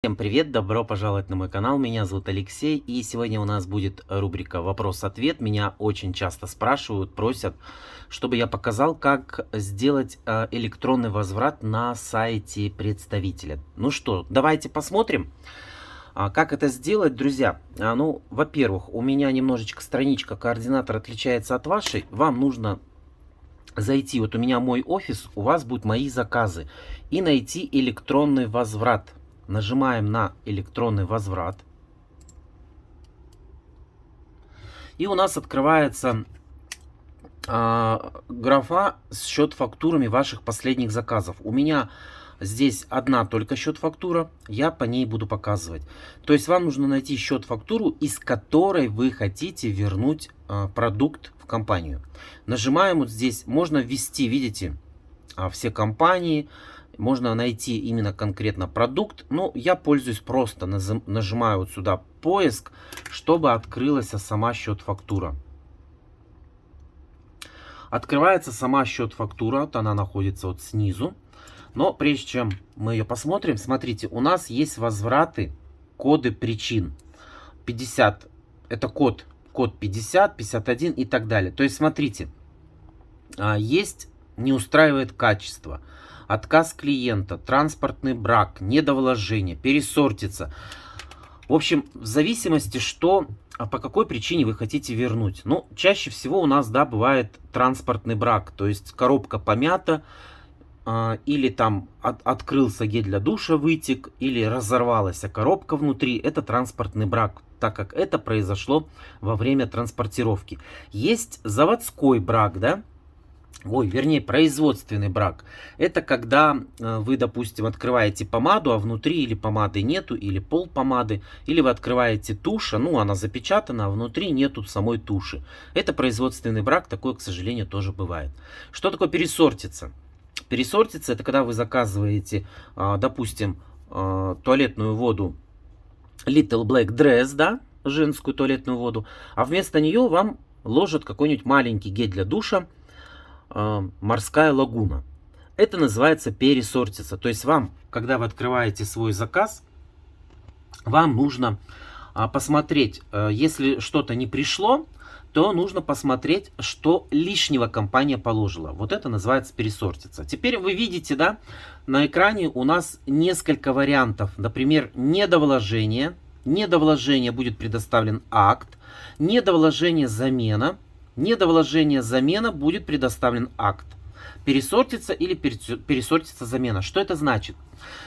Всем привет, добро пожаловать на мой канал, меня зовут Алексей, и сегодня у нас будет рубрика «Вопрос-ответ». Меня очень часто спрашивают, просят, чтобы я показал, как сделать электронный возврат на сайте представителя. Ну что, давайте посмотрим, как это сделать, друзья. Ну, во-первых, у меня немножечко страничка координатор отличается от вашей. Вам нужно зайти, вот у меня мой офис, у вас будут мои заказы, и найти электронный возврат. Нажимаем на электронный возврат. И у нас открывается графа с счет-фактурами ваших последних заказов. У меня здесь одна только счет-фактура, я по ней буду показывать. То есть вам нужно найти счет-фактуру, из которой вы хотите вернуть продукт в компанию. Нажимаем вот здесь, можно ввести, видите, все компании. Можно найти именно конкретно продукт. Но я пользуюсь просто, нажимаю вот сюда поиск, чтобы открылась сама счет-фактура. Открывается сама счет-фактура, вот она находится вот снизу. Но прежде чем мы ее посмотрим, смотрите, у нас есть возвраты, коды причин. 50, это код 50, 51 и так далее. То есть смотрите, есть не устраивает качество, отказ клиента, транспортный брак, недовложение, пересортиться. В общем, в зависимости, по какой причине вы хотите вернуть. Ну, чаще всего у нас, да, бывает транспортный брак. То есть коробка помята, или там открылся гель для душа, вытек, или разорвалась коробка внутри. Это транспортный брак, так как это произошло во время транспортировки. Есть заводской брак, да. Вернее, производственный брак. Это когда вы, допустим, открываете помаду, а внутри или помады нету, или пол помады, или вы открываете тушь, она запечатана, а внутри нету самой туши. Это производственный брак, такое, к сожалению, тоже бывает. Что такое пересортиться? Пересортиться — это когда вы заказываете, допустим, туалетную воду Little Black Dress, да, женскую туалетную воду, а вместо нее вам ложат какой-нибудь маленький гель для душа, морская лагуна. Это называется пересортиться. То есть вам, когда вы открываете свой заказ, вам нужно посмотреть, если что-то не пришло, то нужно посмотреть, что лишнего компания положила. Вот это называется пересортиться. Теперь вы видите, да, на экране у нас несколько вариантов. Например, недовложение. Недовложение будет предоставлен акт. Недовложение замена. Недовложение замена будет предоставлен акт. Пересортиться или пересортиться замена. Что это значит?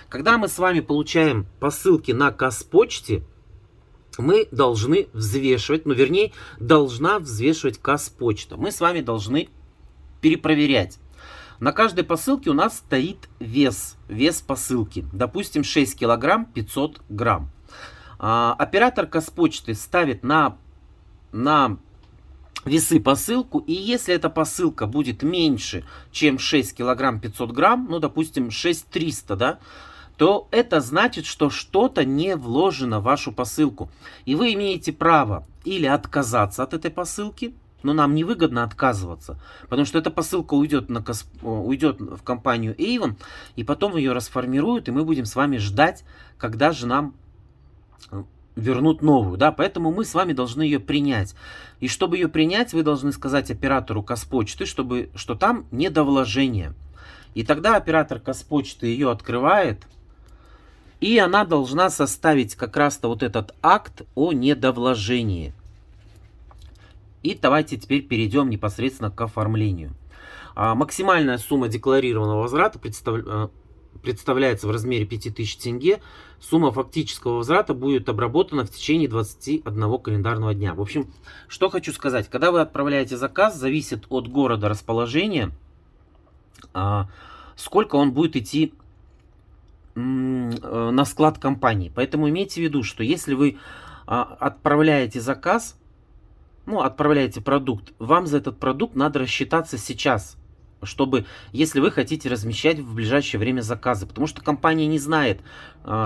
Когда мы с вами получаем посылки на Казпочте, мы должны взвешивать, должна взвешивать Казпочта. Мы с вами должны перепроверять. На каждой посылке у нас стоит вес посылки. Допустим, 6 килограмм 500 грамм. Оператор Казпочты ставит на весы посылку, и если эта посылка будет меньше, чем 6 килограмм 500 грамм, допустим, 6300, да, то это значит, что что-то не вложено в вашу посылку. И вы имеете право или отказаться от этой посылки, но нам невыгодно отказываться, потому что эта посылка уйдет в компанию Avon, и потом ее расформируют, и мы будем с вами ждать, когда же нам вернут новую, да, поэтому мы с вами должны ее принять. И чтобы ее принять, вы должны сказать оператору Казпочты, что там недовложение. И тогда оператор Казпочты ее открывает, и она должна составить как раз-то вот этот акт о недовложении. И давайте теперь перейдем непосредственно к оформлению. Максимальная сумма декларированного возврата представляется в размере 5000 тенге. Сумма фактического возврата будет обработана в течение 21 календарного дня. В общем, что хочу сказать. Когда вы отправляете заказ, зависит от города расположения, сколько он будет идти на склад компании. Поэтому имейте в виду, что если вы отправляете заказ, отправляете продукт, вам за этот продукт надо рассчитаться сейчас, чтобы, если вы хотите размещать в ближайшее время заказы, потому что компания не знает,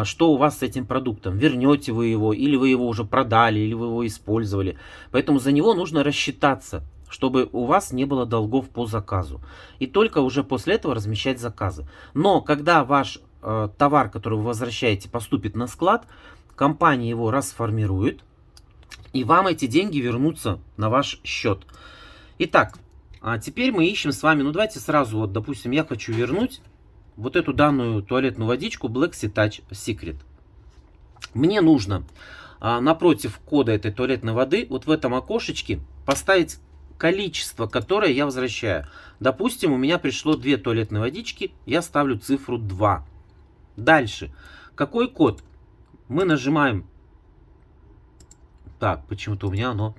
что у вас с этим продуктом, вернете вы его, или вы его уже продали, или вы его использовали. Поэтому за него нужно рассчитаться, чтобы у вас не было долгов по заказу. И только уже после этого размещать заказы. Но когда ваш товар, который вы возвращаете, поступит на склад, компания его расформирует, и вам эти деньги вернутся на ваш счет. Итак, а теперь мы ищем с вами, ну давайте сразу, вот, допустим, я хочу вернуть вот эту данную туалетную водичку Black Sea Touch Secret. Мне нужно напротив кода этой туалетной воды, вот в этом окошечке, поставить количество, которое я возвращаю. Допустим, у меня пришло 2 туалетные водички, я ставлю цифру 2. Дальше, какой код? Мы нажимаем. Так, почему-то у меня оно...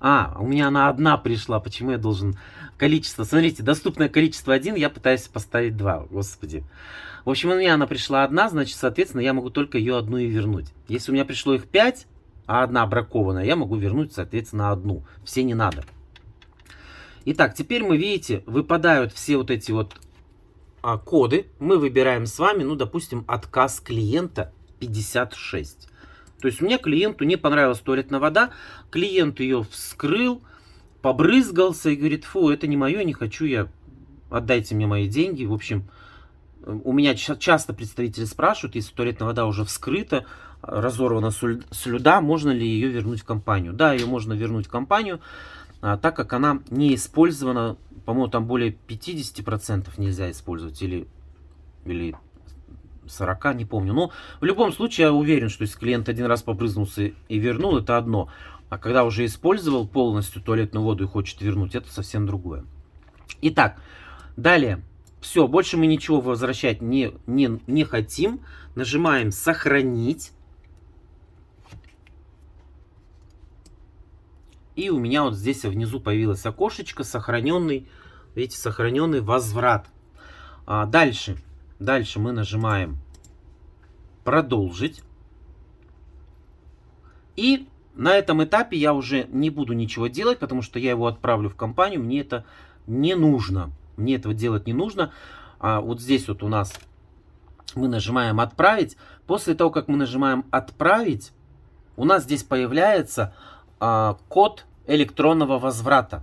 у меня она одна пришла. Почему я должен количество? Смотрите, доступное количество 1, я пытаюсь поставить 2. Господи. В общем, у меня она пришла одна, значит, соответственно, я могу только ее одну и вернуть. Если у меня пришло их 5, а одна бракованная, я могу вернуть, соответственно, одну. Все не надо. Итак, теперь мы, видите, выпадают все вот эти вот коды. Мы выбираем с вами, ну, допустим, отказ клиента 56. То есть мне клиенту не понравилась туалетная вода, клиент ее вскрыл, побрызгался и говорит: фу, это не мое, не хочу я, отдайте мне мои деньги. В общем, у меня часто представители спрашивают, если туалетная вода уже вскрыта, разорвана слюда, можно ли ее вернуть в компанию. Да, ее можно вернуть в компанию, так как она не использована, по-моему, там более 50% нельзя использовать, или 40, не помню. Но в любом случае я уверен, что если клиент один раз побрызнулся и вернул, это одно. А когда уже использовал полностью туалетную воду и хочет вернуть, это совсем другое. Итак, далее. Все, больше мы ничего возвращать не хотим. Нажимаем «Сохранить». И у меня вот здесь внизу появилось окошечко «Сохраненный». Видите, сохраненный возврат. Дальше мы нажимаем «Продолжить». И на этом этапе я уже не буду ничего делать, потому что я его отправлю в компанию. Мне это не нужно. Мне этого делать не нужно. Вот здесь вот у нас мы нажимаем «Отправить». После того, как мы нажимаем «Отправить», у нас здесь появляется код электронного возврата.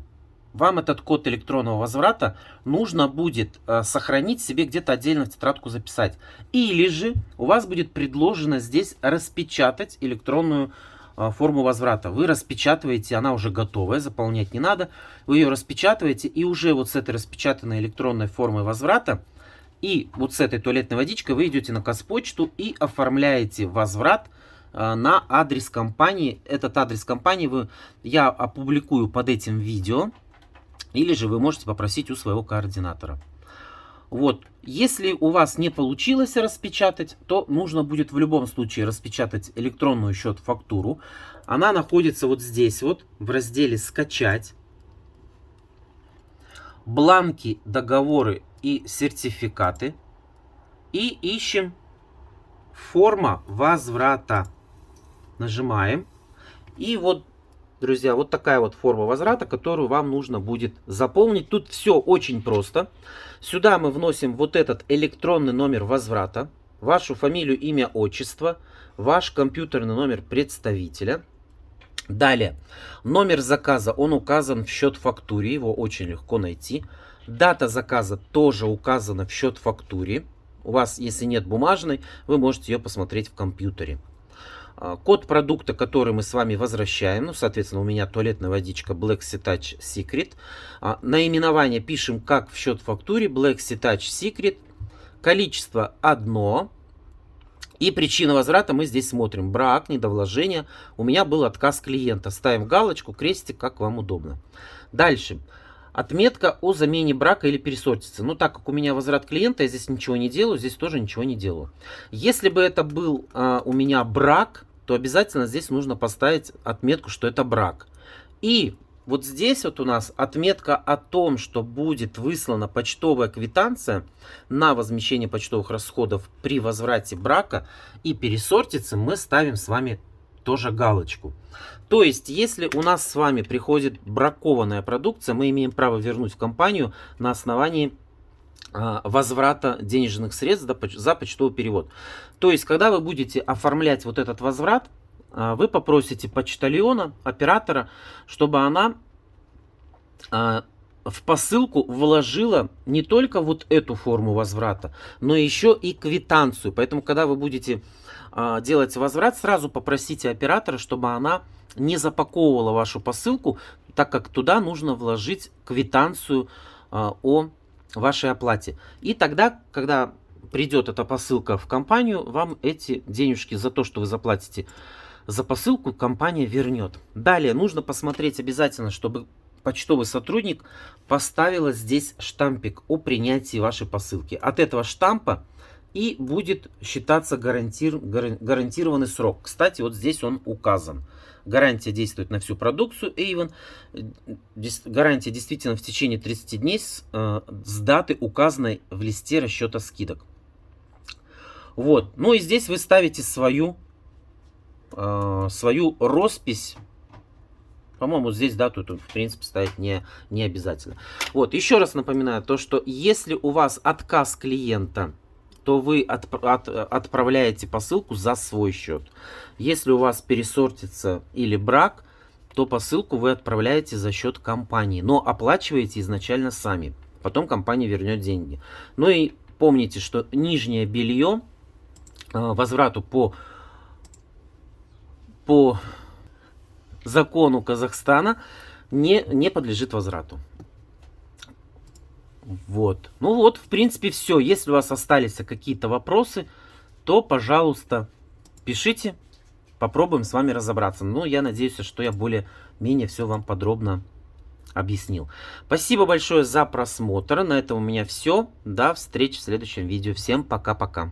Вам этот код электронного возврата нужно будет сохранить себе где-то отдельно в тетрадку, записать. Или же у вас будет предложено здесь распечатать электронную форму возврата. Вы распечатываете, она уже готовая, заполнять не надо. Вы ее распечатываете, и уже вот с этой распечатанной электронной формой возврата и вот с этой туалетной водичкой вы идете на Казпочту и оформляете возврат на адрес компании. Этот адрес компании я опубликую под этим видео. Или же вы можете попросить у своего координатора. Вот. Если у вас не получилось распечатать, то нужно будет в любом случае распечатать электронную счет-фактуру. Она находится вот здесь вот в разделе «Скачать». Бланки, договоры и сертификаты. И ищем «Форма возврата». Нажимаем. И вот, друзья, вот такая вот форма возврата, которую вам нужно будет заполнить. Тут все очень просто. Сюда мы вносим вот этот электронный номер возврата, вашу фамилию, имя, отчество, ваш компьютерный номер представителя. Далее, номер заказа, он указан в счет-фактуре, его очень легко найти. Дата заказа тоже указана в счет-фактуре. У вас, если нет бумажной, вы можете ее посмотреть в компьютере. Код продукта, который мы с вами возвращаем, ну, соответственно, у меня туалетная водичка Black Sea Touch Secret. Наименование пишем как в счет-фактуре, Black Sea Touch Secret. Количество 1. И причина возврата мы здесь смотрим. Брак, недовложение. У меня был отказ клиента. Ставим галочку, крестик, как вам удобно. Дальше. Отметка о замене брака или пересортицы. Ну, так как у меня возврат клиента, я здесь ничего не делаю, здесь тоже ничего не делаю. Если бы это был у меня брак, то обязательно здесь нужно поставить отметку, что это брак. И вот здесь вот у нас отметка о том, что будет выслана почтовая квитанция на возмещение почтовых расходов при возврате брака и пересортицы, мы ставим с вами тоже галочку. То есть, если у нас с вами приходит бракованная продукция, мы имеем право вернуть в компанию на основании возврата денежных средств за почтовый перевод. То есть, когда вы будете оформлять вот этот возврат, вы попросите почтальона, оператора, чтобы она в посылку вложила не только вот эту форму возврата, но еще и квитанцию. Поэтому, когда вы будете делать возврат, сразу попросите оператора, чтобы она не запаковывала вашу посылку, так как туда нужно вложить квитанцию о вашей оплате. И тогда, когда придет эта посылка в компанию, вам эти денежки за то, что вы заплатите за посылку, компания вернет. Далее нужно посмотреть обязательно, чтобы почтовый сотрудник поставила здесь штампик о принятии вашей посылки. От этого штампа и будет считаться гарантированный срок. Кстати, вот здесь он указан. Гарантия действует на всю продукцию Avon. Гарантия действительно в течение 30 дней с даты, указанной в листе расчета скидок. Вот. Ну и здесь вы ставите свою роспись. По-моему, здесь дату тут, в принципе, ставить не обязательно. Вот, еще раз напоминаю, то, что если у вас отказ клиента, то вы отправляете посылку за свой счет. Если у вас пересортится или брак, то посылку вы отправляете за счет компании, но оплачиваете изначально сами. Потом компания вернет деньги. Ну и помните, что нижнее белье возврату по закону Казахстана не подлежит возврату. Вот. Ну вот, в принципе, все. Если у вас остались какие-то вопросы, то, пожалуйста, пишите. Попробуем с вами разобраться. Но я надеюсь, что я более-менее все вам подробно объяснил. Спасибо большое за просмотр. На этом у меня все. До встречи в следующем видео. Всем пока-пока.